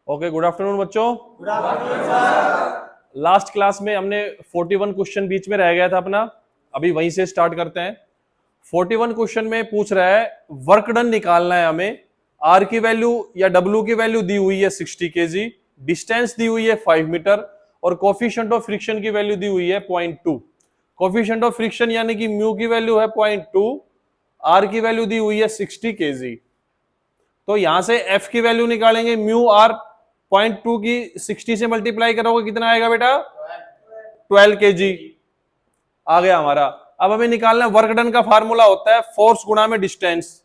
Okay, good afternoon बच्चों। Good afternoon sir. Last class में हमने 41 क्वेश्चन बीच में रह गया था अपना, अभी वहीं से स्टार्ट करते हैं। 41 क्वेश्चन में पूछ रहा है वर्क डन निकालना है हमें। आर की वैल्यू या डब्ल्यू की वैल्यू दी हुई है 60 kg, डिस्टेंस दी हुई है 5 मीटर और कोफिशिएंट ऑफ फ्रिक्शन की वैल्यू दी हुई है 0.2। कोफिशिएंट ऑफ फ्रिक्शन यानी कि म्यू की वैल्यू है 0.2, आर की वैल्यू दी हुई है 60 kg। तो यहां से एफ की वैल्यू निकालेंगे, म्यू आर 0.2 की 60 से मल्टीप्लाई करोगे कितना आएगा बेटा? 12 kg आ गया हमारा। अब हमें निकालना वर्क डन का फार्मूला होता है फोर्स गुणा में distance,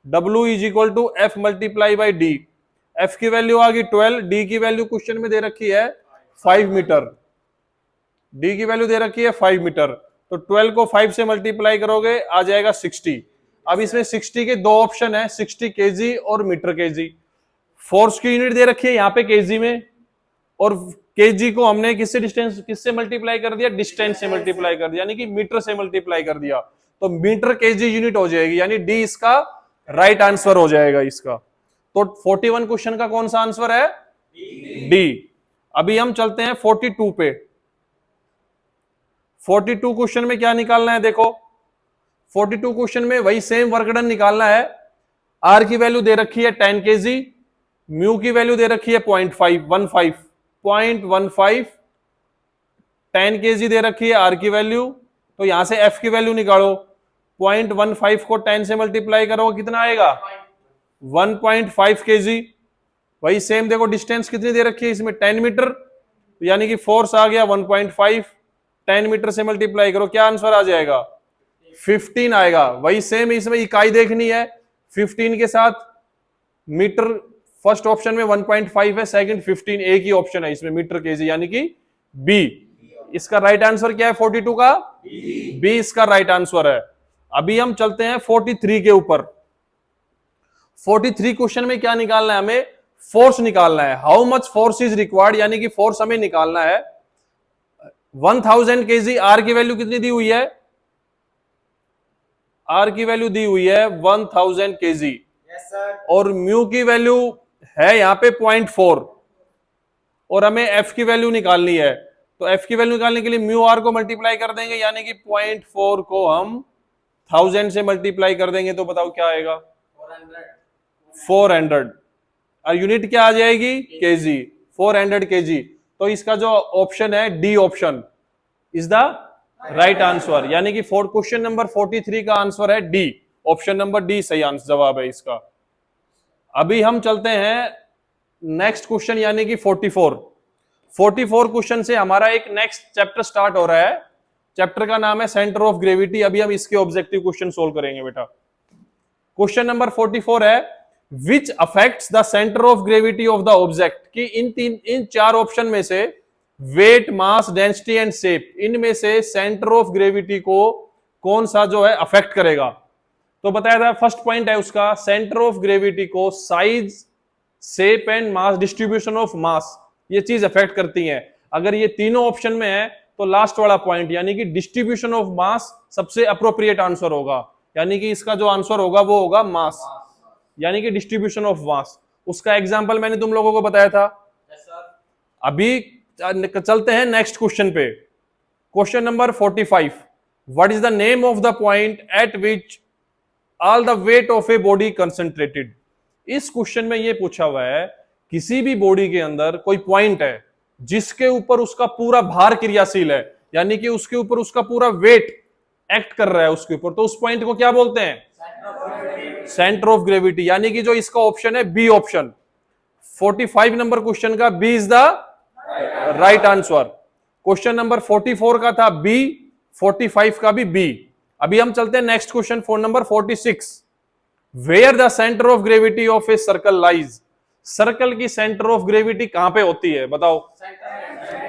W is equal to F multiply by D. F की वैल्यू आ गई 12, डी की वैल्यू क्वेश्चन में दे रखी है 5 मीटर, डी की वैल्यू दे रखी है 5 मीटर। तो 12 को 5 से मल्टीप्लाई करोगे आ जाएगा 60। अब इसमें 60 के दो ऑप्शन है, 60 kg और मीटर kg। फोर्स की यूनिट दे रखी है यहाँ पे kg में, और kg को हमने किससे मल्टीप्लाई कर दिया? डिस्टेंस से मल्टीप्लाई कर दिया, यानी कि मीटर से मल्टीप्लाई कर दिया। तो मीटर kg यूनिट हो जाएगी, यानी डी इसका राइट आंसर हो जाएगा इसका। तो 41 क्वेश्चन का कौन सा आंसर है? डी। अभी हम चलते हैं 42 पे। 42 क्वेश्चन में क्या निकालना है देखो। 42 क्वेश्चन में वही सेम वर्क डन निकालना है। आर की वैल्यू दे रखी है 10 kg, म्यू की वैल्यू दे रखी है 0.15, 10 kg दे रखी है आर की वैल्यू। तो यहां से एफ की वैल्यू निकालो, 0.15 को 10 से मल्टीप्लाई करो कितना आएगा? 1.5 kg। वही सेम देखो, डिस्टेंस कितनी दे रखी है इसमें? 10 मीटर, यानी कि फोर्स आ गया 1.5, 10 मीटर से मल्टीप्लाई करो क्या आंसर आ जाएगा? 15 आएगा। वही सेम इसमें इकाई देखनी है, 15 के साथ मीटर। फर्स्ट ऑप्शन में 1.5 है, सेकंड 15, एक ही ऑप्शन है इसमें मीटर केजी, यानी कि बी। इसका राइट आंसर क्या है 42 का? बी इसका राइट आंसर है। अभी हम चलते हैं 43 के ऊपर। 43 क्वेश्चन में क्या निकालना है हमें? फोर्स निकालना है। How much force is required, यानी कि फोर्स हमें निकालना है। 1000 kg, आर की वैल्यू कितनी दी हुई है? आर की वैल्यू दी हुई है 1000 kg, और म्यू की वैल्यू है यहाँ पे 0.4, और हमें एफ की वैल्यू निकालनी है। तो एफ की वैल्यू निकालने के लिए म्यू आर को मल्टीप्लाई कर देंगे, यानी कि 0.4 को हम 1000 से मल्टीप्लाई कर देंगे तो बताओ क्या आएगा? 400। और यूनिट क्या आ जाएगी? केजी। 400 kg। तो इसका जो ऑप्शन है D option is the right answer, यानी कि क्वेश्चन नंबर 43 का आंसर है डी। ऑप्शन नंबर डी सही आंसर जवाब है इसका। अभी हम चलते हैं नेक्स्ट क्वेश्चन, यानी कि 44। 44 क्वेश्चन से हमारा एक नेक्स्ट चैप्टर स्टार्ट हो रहा है। चैप्टर का नाम है सेंटर ऑफ ग्रेविटी। अभी हम इसके ऑब्जेक्टिव क्वेश्चन सोल्व करेंगे बेटा। क्वेश्चन नंबर 44 है which affects the centre of gravity of the object. कि इन चार ऑप्शन में से weight, mass, density and shape, इनमें से सेंटर ऑफ ग्रेविटी को कौन सा जो है अफेक्ट करेगा? तो बताया था फर्स्ट पॉइंट है उसका, सेंटर ऑफ ग्रेविटी को size, shape and mass, distribution of mass, ये चीज अफेक्ट करती है। अगर ये तीनों ऑप्शन में है तो लास्ट वाला पॉइंट यानी कि डिस्ट्रीब्यूशन ऑफ मास सबसे अप्रोप्रिएट आंसर होगा, यानी कि इसका जो आंसर होगा वो होगा मास, यानी कि डिस्ट्रीब्यूशन ऑफ मास। उसका एग्जांपल मैंने तुम लोगों को बताया था। अभी चलते हैं नेक्स्ट क्वेश्चन पे। Question number 45, what is the name of the point eight which all the weight of a body concentrated. इस क्वेश्चन में ये पूछा हुआ है किसी भी बॉडी के अंदर कोई पॉइंट है जिसके ऊपर उसका पूरा भार क्रियाशील है, यानी कि उसके ऊपर उसका पूरा वेट एक्ट कर रहा है उसके ऊपर, तो उस पॉइंट को क्या बोलते हैं? सेंटर ऑफ ग्रेविटी, यानी कि जो इसका ऑप्शन है बी ऑप्शन। 45 नंबर क्वेश्चन का B is the right answer. Question number 44 का था बी, 45 का भी बी। अभी हम चलते हैं next question number 46, where the centre of gravity of a circle lies. Circle की सेंटर ऑफ ग्रेविटी कहां पे होती है बताओ?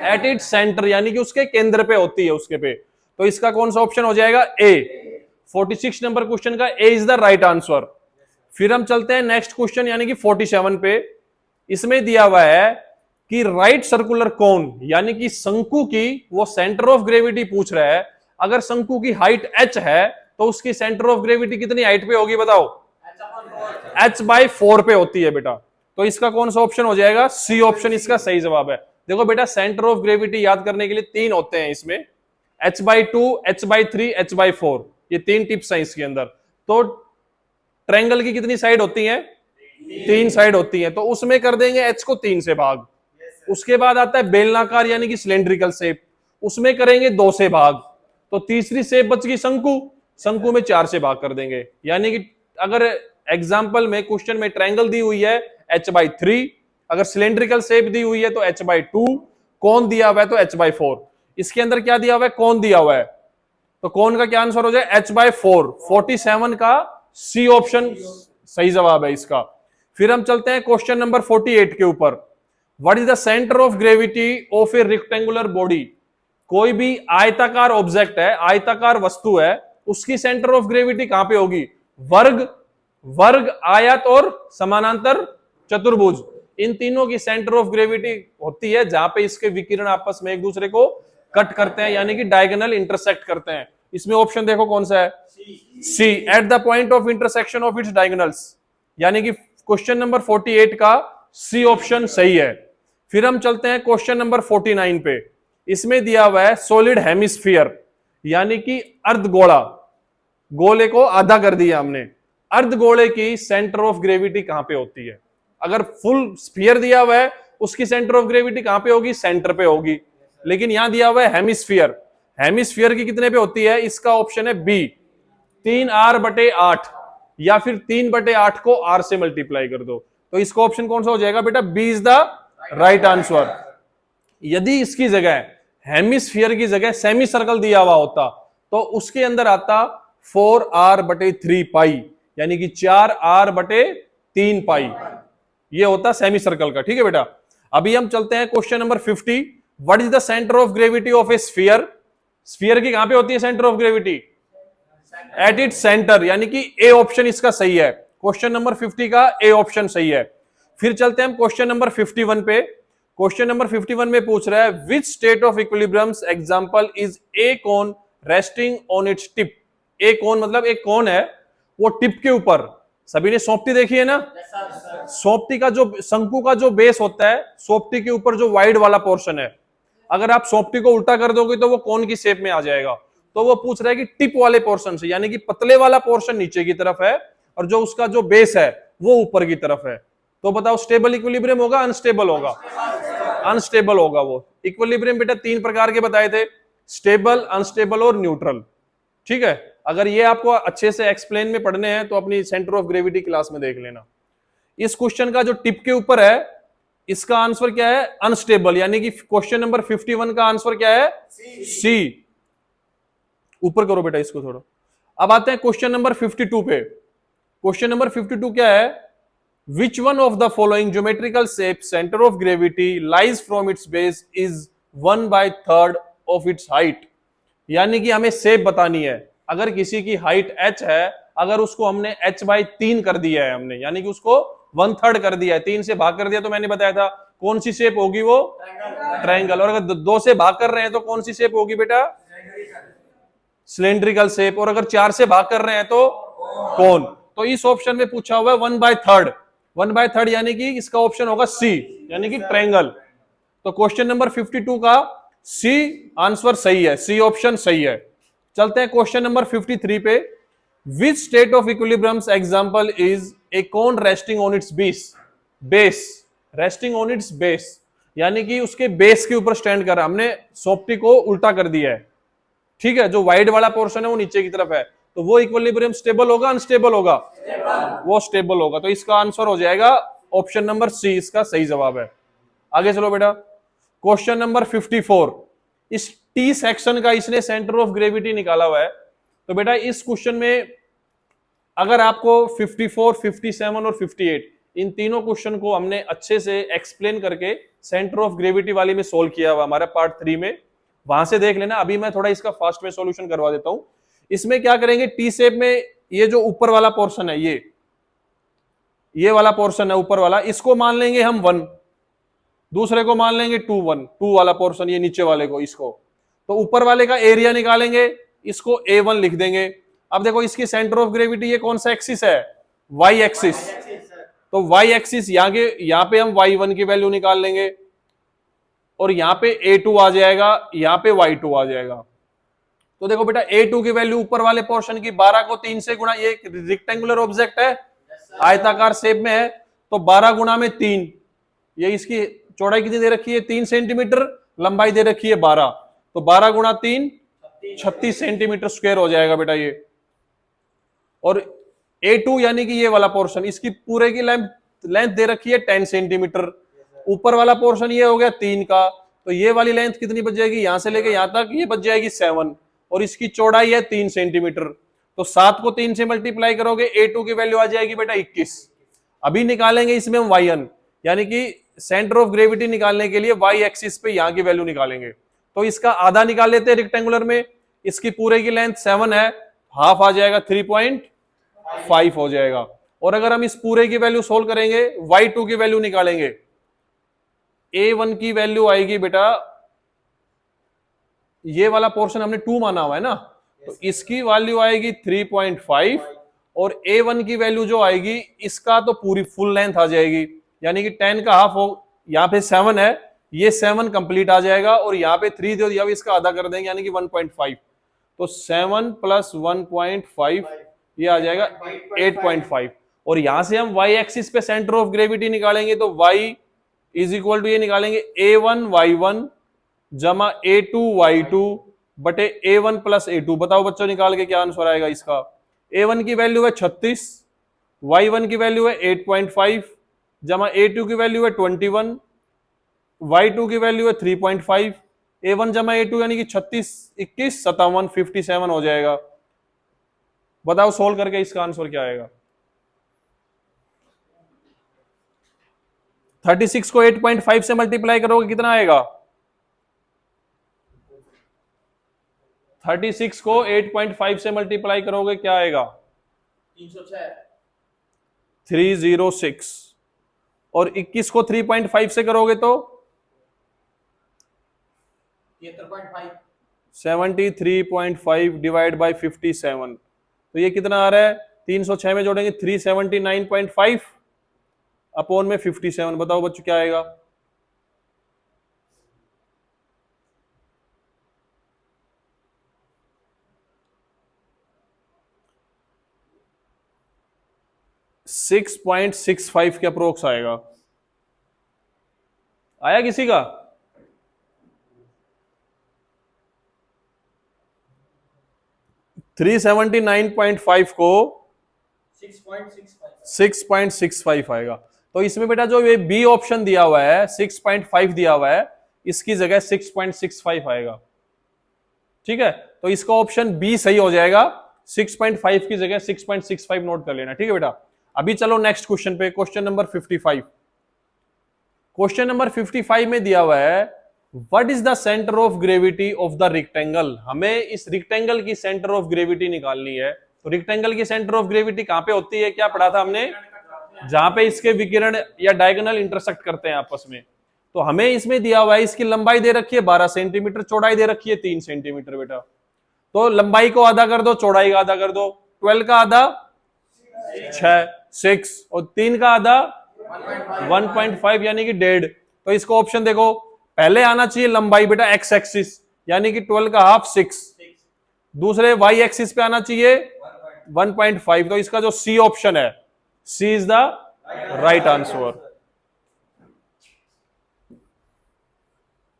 एट इट सेंटर, यानी कि उसके केंद्र पे होती है उसके पे। तो इसका कौन सा ऑप्शन हो जाएगा? ए। 46 नंबर क्वेश्चन का ए इज द राइट आंसर। फिर हम चलते हैं नेक्स्ट क्वेश्चन, यानी कि 47 पे। इसमें दिया हुआ है कि राइट सर्कुलर कोन, यानी कि शंकु की वो सेंटर ऑफ ग्रेविटी पूछ रहा है। अगर शंकु की हाइट h है तो उसकी सेंटर ऑफ ग्रेविटी कितनी हाइट पे होगी बताओ? h/4 पे होती है बेटा। तो इसका कौन सा ऑप्शन हो जाएगा? सी ऑप्शन इसका सही जवाब है। देखो बेटा, सेंटर ऑफ ग्रेविटी याद करने के लिए 3 होते हैं इसमें, h/2, h/3, h/4, ये 3 टिप्स हैं इसके अंदर। तो ट्रायंगल की कितनी साइड होती हैं? 3 साइड होती हैं, तो उसमें कर देंगे h को 3 से भाग। उसके बाद आता है बेलनाकार यानी कि सिलेंड्रिकल शेप, उसमें करेंगे 2 से भाग। तो तीसरी शेप बच गई शंकु, शंकु में 4 से भाग कर देंगे। यानी कि अगर एग्जाम्पल में क्वेश्चन में ट्रायंगल दी हुई है h/3, अगर सिलेंड्रिकल शेप दी हुई है तो h/2, कोण दिया हुआ है तो h/4। इसके अंदर क्या दिया हुआ है? कोण दिया हुआ है, तो कोण का क्या आंसर हो जाए? h/4। 47 का सी ऑप्शन सही जवाब है इसका। फिर हम चलते हैं क्वेश्चन नंबर 48 के ऊपर। What is the centre of gravity of A rectangular body? कोई भी आयताकार ऑब्जेक्ट है, आयताकार वस्तु है, उसकी सेंटर ऑफ ग्रेविटी कहां पे होगी? वर्ग, वर्ग, आयत और समानांतर चतुर्भुज, इन तीनों की सेंटर ऑफ ग्रेविटी होती है जहां पे इसके विकिरण आपस में एक दूसरे को कट करते हैं, यानी कि डायगोनल इंटरसेक्ट करते हैं। इसमें ऑप्शन देखो कौन सा है? C, at the point of intersection of its diagonals, यानी कि क्वेश्चन नंबर 48 का सी ऑप्शन सही है। फिर हम चलते हैं क्वेश्चन नंबर 49 पे। इसमें दिया हुआ है सॉलिड हेमिस्फीयर, यानी कि अर्धगोला, गोले को आधा कर दिया हमने। अर्धगोले की सेंटर ऑफ ग्रेविटी कहां पे होती है? अगर फुल स्फीयर दिया हुआ है, उसकी सेंटर ऑफ ग्रेविटी कहां पे होगी? सेंटर पे होगी। लेकिन यहां दिया हुआ है हेमिस्फीयर, हेमिस्फीयर की कितने पे होती है? इसका ऑप्शन है बी, 3r/8, या फिर 3/8 को r से मल्टीप्लाई कर दो। तो इसका ऑप्शन कौन सा हो जाएगा बेटा? B is the right answer. यदि इसकी जगह हेमिस्फीयर की जगह सेमी सर्कल दिया हुआ होता तो उसके अंदर आता 4r/3 पाई, यानी कि 4r/3 पाई, ये होता सेमी सर्कल का। ठीक है बेटा, अभी हम चलते हैं question number 50। What is the centre of gravity of A sphere? Sphere की कहां पे होती है centre of gravity? At it centre, यानी कि ए ऑप्शन इसका सही है। क्वेश्चन नंबर 50 का ए ऑप्शन सही है। फिर चलते हैं हम क्वेश्चन नंबर 51 पे। क्वेश्चन नंबर 51 में पूछ रहा है which state of equilibriums example is a cone resting on its tip? A cone मतलब एक कोन है, वो टिप के ऊपर, सभी ने सोपटी देखी है ना? सोपटी का जो शंकु का जो बेस होता है, सोपटी के ऊपर जो वाइड वाला पोर्शन है, अगर आप सोपटी को उल्टा कर दोगे तो वो कोन की शेप में आ जाएगा। तो वो पूछ रहा है कि टिप वाले पोर्शन से, यानी कि पतले वाला पोर्शन नीचे की तरफ है और जो उसका जो बेस है वो ऊपर की तरफ है। तो बताओ स्टेबल इक्विलिब्रियम होगा, अनस्टेबल होगा? अनस्टेबल होगा। वो इक्विलिब्रियम बेटा 3 प्रकार के बताए थे, स्टेबल, अनस्टेबल और न्यूट्रल। ठीक है, अगर ये आपको अच्छे से एक्सप्लेन में पढ़ने हैं तो अपनी सेंटर ऑफ ग्रेविटी क्लास में देख लेना। इस क्वेश्चन का जो टिप के ऊपर है, इसका आंसर क्या है? अनस्टेबल, यानी कि क्वेश्चन नंबर 51 का आंसर क्या है? सी। ऊपर करो बेटा इसको थोड़ा। अब आते हैं क्वेश्चन नंबर 52 पे। क्वेश्चन नंबर 52 क्या है? Which one of the following geometrical shape centre of gravity lies from its base is 1/3 of its height? यानी कि हमें शेप बतानी है। अगर किसी की हाइट h है, अगर उसको हमने h/3 कर दिया है हमने, यानी कि उसको 1/3 कर दिया है, 3 से भाग कर दिया, तो मैंने बताया था कौन सी शेप होगी? वो ट्रायंगल। और अगर 2 से भाग कर रहे हैं तो कौन सी शेप होगी बेटा? Cylindrical shape. और अगर 4 से भाग कर रहे हैं तो कौन? तो इस ऑप्शन में पूछा हुआ है 1/3, 1/3 यानी कि इसका ऑप्शन होगा सी, यानी कि ट्रायंगल। तो क्वेश्चन नंबर 52 का सी आंसर सही है, सी ऑप्शन सही है। चलते हैं क्वेश्चन नंबर 53 पे। Which state of equilibriums example is a cone resting on its base, resting on its base, यानी कि उसके बेस के ऊपर स्टैंड कर रहा है। हमने सोपटी को उल्टा कर दिया है। ठीक है, जो वाइड वाला पोर्शन है वो नीचे की तरफ है, तो वो इक्विलिब्रियम स्टेबल होगा, अनस्टेबल होगा? वो स्टेबल होगा। तो इसका आंसर हो जाएगा ऑप्शन नंबर सी, इसका सही जवाब है। आगे चलो बेटा, क्वेश्चन नंबर 54। इस टी सेक्शन का इसने सेंटर ऑफ ग्रेविटी निकाला हुआ है। तो बेटा इस क्वेश्चन में अगर आपको 54, 57 और 58 इन तीनों क्वेश्चन को हमने अच्छे से एक्सप्लेन करके सेंटर ऑफ ग्रेविटी वाली में सोल्व किया हुआ हमारा पार्ट 3 में, वहां से देख लेना। अभी मैं थोड़ा इसका फास्ट में सॉल्यूशन करवा देता हूं। इसमें क्या करेंगे, टी शेप में ये जो ऊपर वाला पोर्शन है, ये वाला पोर्शन है ऊपर वाला, इसको मान लेंगे हम 1, दूसरे को मान लेंगे 2, 1, 2 वाला पोर्शन, ये नीचे वाले को, इसको। तो ऊपर वाले का एरिया निकालेंगे, इसको A1 लिख देंगे। अब देखो इसकी सेंटर ऑफ ग्रेविटी ये कौन सा एक्सिस है? Y axis. तो y एक्सिस यहाँ पे हम y1 की वैल्यू निकाल लेंगे और यहाँ पे a2 आ जाएगा, यहाँ पे y2 आ जाएगा। तो देखो बेटा a2 की वैल्यू ऊपर वाले पोर्शन की 12 को 3 से गुणा, ये रेक्टेंगुलर ऑब्जेक्ट है, आयताकार शेप में है, तो 12 गुणा में 3, ये इसकी चौड़ाई कितनी दे रखी है 3 सेंटीमीटर, लंबाई दे रखी है 12, तो 12 गुणा 3 36 सेंटीमीटर स्क्वायर हो जाएगा बेटा ये। और A2 यानी कि ये वाला पोर्शन, इसकी पूरे की लेंथ दे रखी है 10 सेंटीमीटर, ऊपर वाला पोर्शन ये हो गया 3 का, तो ये वाली लेंथ कितनी बच जाएगी, यहां से लेके यहां तक ये बच जाएगी 7, और इसकी चौड़ाई है 3 सेंटीमीटर, तो 7 को 3 से मल्टीप्लाई करोगे A2 की वैल्यू आ जाएगी बेटा 21। अभी निकालेंगे इसमें हम y1, यानी कि सेंटर ऑफ ग्रेविटी निकालने के लिए y एक्सिस पे यहां की वैल्यू निकालेंगे। तो इसका आधा निकाल लेते हैं रेक्टेंगुलर में, इसकी पूरे की लेंथ 7 है, हाफ आ जाएगा 3.5 हो जाएगा। और अगर हम इस पूरे की वैल्यू सोल्व करेंगे, y2 की वैल्यू निकालेंगे, a1 की वैल्यू आएगी बेटा, ये वाला पोर्शन हमने 2 माना हुआ है ना, तो इसकी वैल्यू आएगी 3.5, और a1 की वैल्यू जो आएगी इसका तो पूरी फुल लेंथ आ जाएगी, यानी कि 10 का हाफ हो, यहाँ पे 7 है, ये 7 कंप्लीट आ जाएगा, और यहाँ पे 3 दे दिया, इसका आधा कर देंगे यानी कि 1.5, तो 7 प्लस 1.5 ये आ जाएगा 8.5। और यहां से हम y एक्सिस पे सेंटर ऑफ ग्रेविटी निकालेंगे, तो y इज इक्वल टू ये निकालेंगे a1 y1 जमा a2 y2 बटे a1 प्लस a2। बताओ बच्चों निकाल के क्या आंसर आएगा इसका। a1 की वैल्यू है 36, y1 की वैल्यू है 8.5 जमा a2 की वैल्यू है 21, y2 की वैल्यू है 3.5, a1 जमा a2 यानी कि 36 21 57 57 हो जाएगा। बताओ सोल्व करके इसका आंसर क्या आएगा। 36 को 8.5 से मल्टीप्लाई करोगे कितना आएगा, 36 को 8.5 से मल्टीप्लाई करोगे क्या आएगा 306, और 21 को 3.5 से करोगे तो 73.5 डिवाइड बाय 57, तो ये कितना आ रहा है, 306 में जोड़ेंगे 379.5 अपॉन में 57। बताओ बच्चों क्या आएगा। $6.65 के अप्रोक्स आएगा। आया किसी का। $379.5 को 6.65 आएगा। तो इसमें बेटा जो ये बी ऑप्शन दिया हुआ है 6.5 दिया हुआ है, इसकी जगह 6.65 आएगा। ठीक है, तो इसका ऑप्शन बी सही हो जाएगा, 6.5 की जगह 6.65 नोट कर लेना। ठीक है बेटा, अभी चलो नेक्स्ट क्वेश्चन पे, क्वेश्चन नंबर 55। क्वेश्चन नंबर 55 में दिया हुआ है what is the centre of gravity of the rectangle. हमें इस रेक्टेंगल की सेंटर ऑफ ग्रेविटी निकालनी है। तो रेक्टेंगल की सेंटर ऑफ ग्रेविटी कहां पे होती है, क्या पढ़ा था हमने, जहां पे इसके विकिरण या डायगोनल इंटरसेक्ट करते हैं आपस में। तो हमें इसमें दिया हुआ है, इसकी लंबाई दे रखी है 12 सेंटीमीटर, चौड़ाई दे रखी है 3 सेंटीमीटर बेटा। तो लंबाई को आधा कर दो, चौड़ाई का आधा कर दो, 12 का आधा 6 और 3 का आधा 1.5 यानी कि 1.5। तो इसको ऑप्शन देखो, पहले आना चाहिए लंबाई बेटा एक्स एक्सिस यानी कि 12 का हाफ 6, दूसरे वाई एक्सिस पे आना चाहिए 1.5। तो इसका जो सी ऑप्शन है, सी इज द राइट आंसर।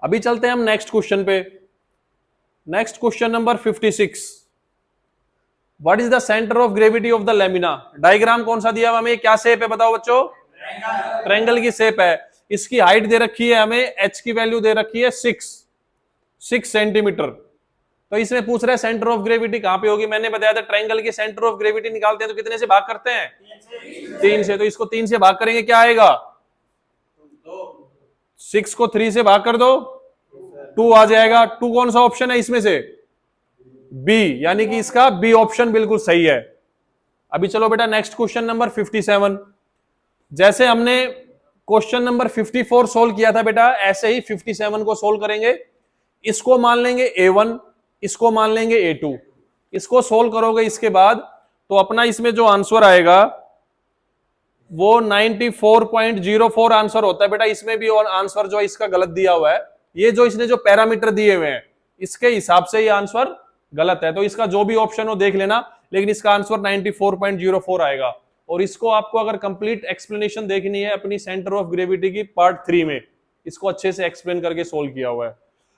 अभी चलते हैं हम नेक्स्ट क्वेश्चन पे। Next question number 56। What is the centre of gravity of the lamina. Diagram कौन सा दिया हुआ हमें, क्या शेप है बताओ बच्चों, ट्रायंगल की शेप है। इसकी हाइट दे रखी है हमें, एच की वैल्यू दे रखी है 6 सेंटीमीटर। तो इसमें पूछ रहा है सेंटर ऑफ ग्रेविटी कहां पे होगी। मैंने बताया था ट्रायंगल की सेंटर ऑफ ग्रेविटी निकालते हैं तो कितने से भाग करते हैं, 3 से। तो इसको 3 से भाग करेंगे क्या आएगा, 6 को 3 से भाग कर दो 2 आ जाएगा। 2 कौन सा ऑप्शन है इसमें से, बी, यानी कि इसका बी ऑप्शन बिल्कुल सही है। अभी चलो बेटा नेक्स्ट क्वेश्चन नंबर 57। जैसे हमने क्वेश्चन नंबर 54 सोल्व किया था बेटा, ऐसे ही 57 को सोल्व करेंगे। इसको मान लेंगे A1, इसको मान लेंगे A2। इसको सोल्व करोगे इसके बाद तो अपना इसमें जो आंसर आएगा वो 94.04 आंसर होता है बेटा। इसमें भी और आंसर जो है इसका गलत दिया हुआ है। ये जो इसने जो पैरामीटर दिए हुए हैं इसके हिसाब से ये आंसर गलत है, तो इसका जो भी ऑप्शन हो देख लेना, लेकिन इसका आंसर 94.04 आएगा। और इसको आपको अगर कंप्लीट एक्सप्लेनेशन देखनी है अपनी सेंटर ऑफ ग्रेविटी की पार्ट 3 में, इसको अच्छे से एक्सप्लेन करके सोल्व किया हुआ है।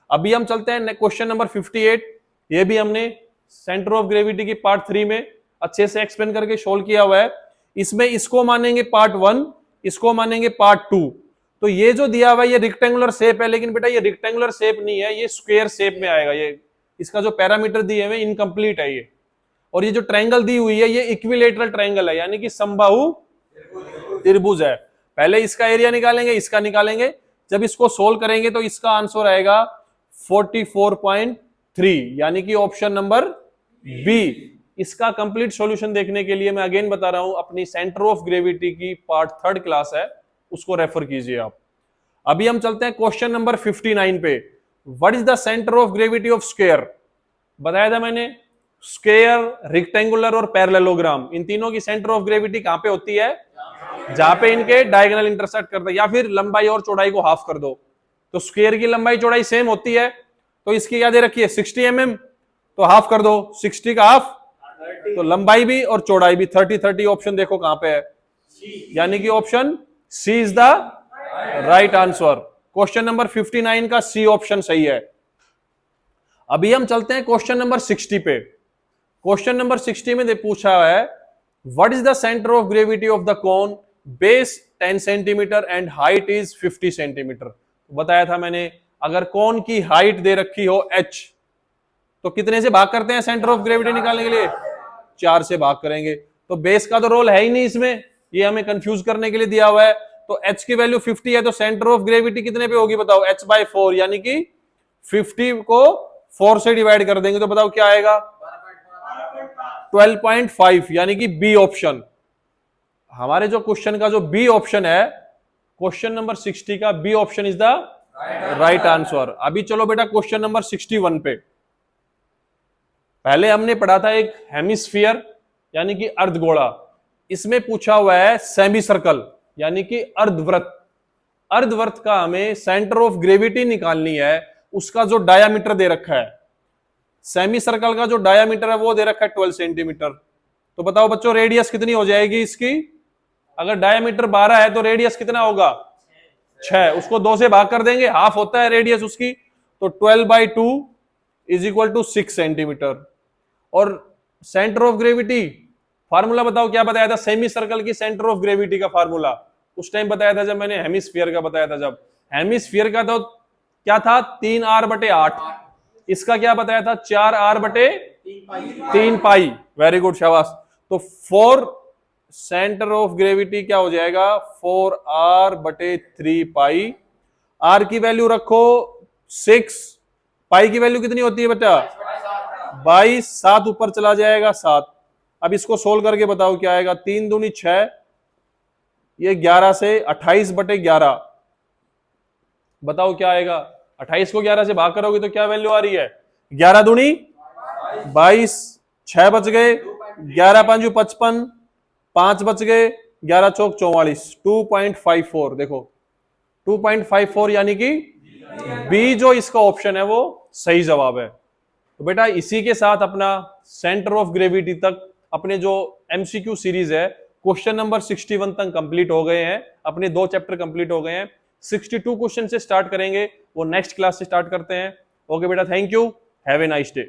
अभी हम चलते हैं क्वेश्चन नंबर 58। ये भी हमने सेंटर ऑफ ग्रेविटी की पार्ट 3 में अच्छे से एक्सप्लेन करके सोल्व किया हुआ है। इसमें इसको मानेंगे पार्ट 1, इसको मानेंगे पार्ट 2। तो ये जो दिया हुआ है ये रिक्टेंगुलर शेप है, लेकिन बेटा ये रिक्टेंगुलर शेप नहीं है, ये स्क्वायर शेप में आएगा। ये इसका जो पैरामीटर दिए हुए इनकम्प्लीट है ये। और ये जो ट्रायंगल दी हुई है ये इक्विलेटरल ट्रायंगल है, यानी कि समबाहु त्रिभुज है। पहले इसका एरिया निकालेंगे, इसका निकालेंगे। जब इसको सोल्व करेंगे तो इसका आंसर आएगा 44.3, यानी कि ऑप्शन नंबर बी। इसका कंप्लीट सॉल्यूशन देखने के लिए मैं अगेन बता रहा हूं, अपनी सेंटर ऑफ ग्रेविटी की पार्ट 3 क्लास है, उसको रेफर कीजिए आप। अभी हम चलते हैं क्वेश्चन नंबर 59 पे। What is the centre of gravity of square? बताया था मैंने, स्क्वायर, रेक्टेंगुलर और पैरेललोग्राम, इन तीनों की सेंटर ऑफ ग्रेविटी कहां पे होती है? जहां पे इनके डायगोनल इंटरसेक्ट करते हैं, या फिर लंबाई और चौड़ाई को हाफ कर दो। तो स्क्वायर की लंबाई चौड़ाई सेम होती है, तो इसकी क्या दे रखी है 60 mm, तो हाफ कर दो, 60 का हाफ, तो लंबाई भी और चौड़ाई भी 30 ऑप्शन देखो कहां पे है, यानी कि option C is the right answer. Question number 59 का सी ऑप्शन सही है। अभी हम चलते हैं क्वेश्चन नंबर 60 पे। क्वेश्चन नंबर 60 में पूछा है what is the centre of gravity of the cone, base 10 centimetre and height is 50 centimetre. बताया था मैंने, अगर कोन की हाइट दे रखी हो h, तो कितने से भाग करते हैं सेंटर ऑफ ग्रेविटी निकालने के लिए? 4 से भाग करेंगे। तो बेस का तो रोल है ही नहीं इसमें, ये हमें कंफ्यूज करने के लिए दिया हुआ है। तो h की वैल्यू 50 है, तो सेंटर ऑफ ग्रेविटी कितने पे होगी बताओ? h/4, यानी कि 50 को 4 से डिवाइड कर देंगे तो बताओ क्या आएगा? 12.5, यानी कि बी ऑप्शन। हमारे जो क्वेश्चन का जो बी ऑप्शन है, क्वेश्चन नंबर 60 का B option is the right answer. अभी चलो बेटा क्वेश्चन नंबर 61 पे। पहले हमने पढ़ा था एक हेमिस्फीयर, यानी कि अर्धगोला। इसमें पूछा हुआ है सेमी सर्कल, यानी कि अर्धवृत्त। अर्धवृत्त का हमें सेंटर ऑफ ग्रेविटी निकालनी है, उसका जो डायामीटर दे रखा है। सेमी सर्कल का जो डायामीटर है वो दे रखा है 12 सेंटीमीटर। तो बताओ बच्चों रेडियस कितनी हो जाएगी इसकी? अगर डायामीटर 12 है तो रेडियस कितना होगा? 6। उसको 2 से भाग कर देंगे, हाफ होता है रेडियस उसकी, तो 12/2 इज इक्वल टू 6 सेंटीमीटर। और सेंटर ऑफ ग्रेविटी फार्मूला बताओ क्या बताया था सेमी सर्कल की सेंटर ऑफ ग्रेविटी का फार्मूला? उस टाइम बताया था जब मैंने हेमिस्फीयर का बताया था। जब हेमिस्फीयर का तो क्या था 3r/8, इसका क्या बताया था 4r/3 पाई। वेरी गुड, शाबाश। तो 4 सेंटर ऑफ ग्रेविटी क्या हो जाएगा? 4r/3 पाई। r की वैल्यू रखो 6, पाई की वैल्यू कितनी होती है बेटा? 22, 7 ऊपर चला जाएगा 7। अब इसको सोल्व करके बताओ क्या आएगा? 3 दूनी 6, ये 11 से 28/11, बताओ क्या आएगा? 28 को 11 से भाग करोगे तो क्या वैल्यू आ रही है? 11 दूनी 22, 6 बच गए, 11 5 55, 5 बच गए, 11 चौक 44, 2.54। देखो 2.54, यानी कि बी जो इसका ऑप्शन है वो सही जवाब है। तो बेटा इसी के साथ अपना सेंटर ऑफ ग्रेविटी तक अपने जो एमसीक्यू सीरीज है क्वेश्चन नंबर 61 तक कंप्लीट हो गए हैं। अपने 2 चैप्टर कंप्लीट हो गए हैं। 62 क्वेश्चन से स्टार्ट करेंगे, वो नेक्स्ट क्लास से स्टार्ट करते हैं। ओके बेटा, thank you, have a nice day.